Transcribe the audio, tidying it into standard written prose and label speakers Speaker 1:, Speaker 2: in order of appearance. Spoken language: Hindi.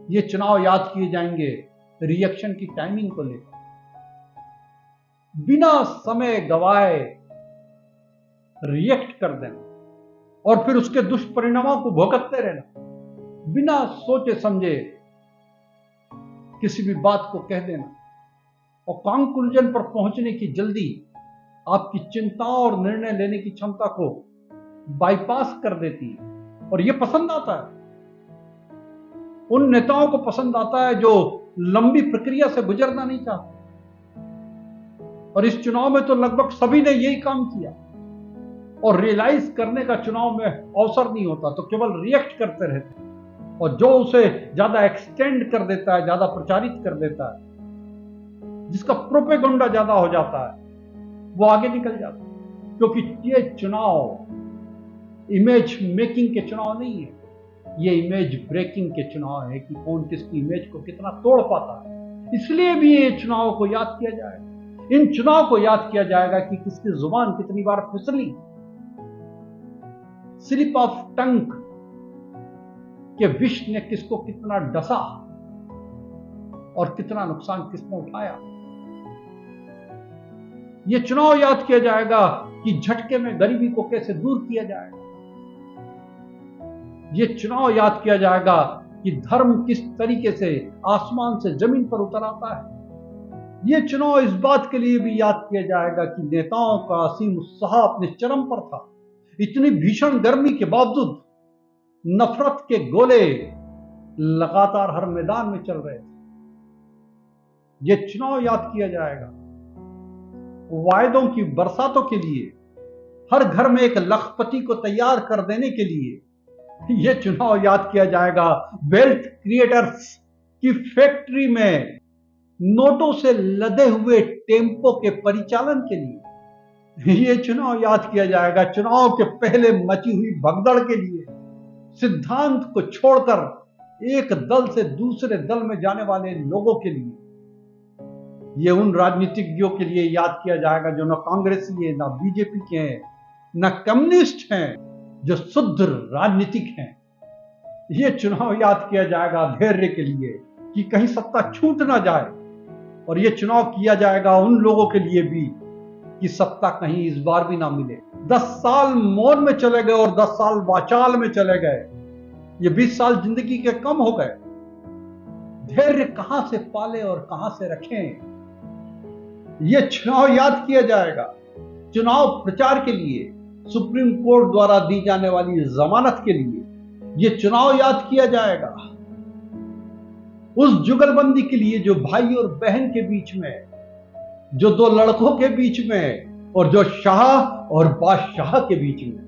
Speaker 1: ये चुनाव याद किए जाएंगे रिएक्शन की टाइमिंग को लेकर। बिना समय गवाए रिएक्ट कर देना और फिर उसके दुष्परिणामों को भुगतते रहना, बिना सोचे समझे किसी भी बात को कह देना और कंक्लूजन पर पहुंचने की जल्दी आपकी चिंताओं और निर्णय लेने की क्षमता को बाईपास कर देती है। और यह पसंद आता है, उन नेताओं को पसंद आता है जो लंबी प्रक्रिया से गुजरना नहीं चाहते। और इस चुनाव में तो लगभग सभी ने यही काम किया और रियलाइज करने का चुनाव में अवसर नहीं होता, तो केवल रिएक्ट करते रहते हैं। और जो उसे ज्यादा एक्सटेंड कर देता है, ज्यादा प्रचारित कर देता है, जिसका प्रोपेगेंडा ज्यादा हो जाता है, वो आगे निकल जाता है। क्योंकि ये चुनाव इमेज मेकिंग के चुनाव नहीं है, ये इमेज ब्रेकिंग के चुनाव है कि कौन किसकी इमेज को कितना तोड़ पाता है। इसलिए भी ये चुनाव को याद किया जाएगा, इन चुनाव को याद किया जाएगा कि किसकी जुबान कितनी बार फिसली, स्लिप ऑफ टंग के विष ने किसको कितना डसा और कितना नुकसान किसने उठाया। यह चुनाव याद किया जाएगा कि झटके में गरीबी को कैसे दूर किया जाएगा। यह चुनाव याद किया जाएगा कि धर्म किस तरीके से आसमान से जमीन पर उतर आता है। यह चुनाव इस बात के लिए भी याद किया जाएगा कि नेताओं का असीम उत्साह अपने चरम पर था। इतनी भीषण गर्मी के बावजूद नफरत के गोले लगातार हर मैदान में चल रहे थे। यह चुनाव याद किया जाएगा वायदों की बरसातों के लिए, हर घर में एक लखपति को तैयार कर देने के लिए। यह चुनाव याद किया जाएगा वेल्थ क्रिएटर्स की फैक्ट्री में नोटों से लदे हुए टेम्पो के परिचालन के लिए। यह चुनाव याद किया जाएगा चुनाव के पहले मची हुई भगदड़ के लिए, सिद्धांत को छोड़कर एक दल से दूसरे दल में जाने वाले लोगों के लिए। यह उन राजनीतिज्ञों के लिए याद किया जाएगा जो न कांग्रेसी है, न बीजेपी के हैं, न कम्युनिस्ट हैं, जो शुद्ध राजनीतिक हैं। यह चुनाव याद किया जाएगा धैर्य के लिए कि कहीं सत्ता छूट ना जाए। और यह चुनाव किया जाएगा उन लोगों के लिए भी कि सत्ता कहीं इस बार भी ना मिले। 10 साल मौन में चले गए और 10 साल वाचाल में चले गए। ये 20 साल जिंदगी के कम हो गए। धैर्य कहां से पाले और कहां से रखें, यह चुनाव याद किया जाएगा। चुनाव प्रचार के लिए सुप्रीम कोर्ट द्वारा दी जाने वाली जमानत के लिए यह चुनाव याद किया जाएगा। उस जुगलबंदी के लिए जो भाई और बहन के बीच में, जो दो लड़कों के बीच में और जो शाह और बादशाह के बीच में।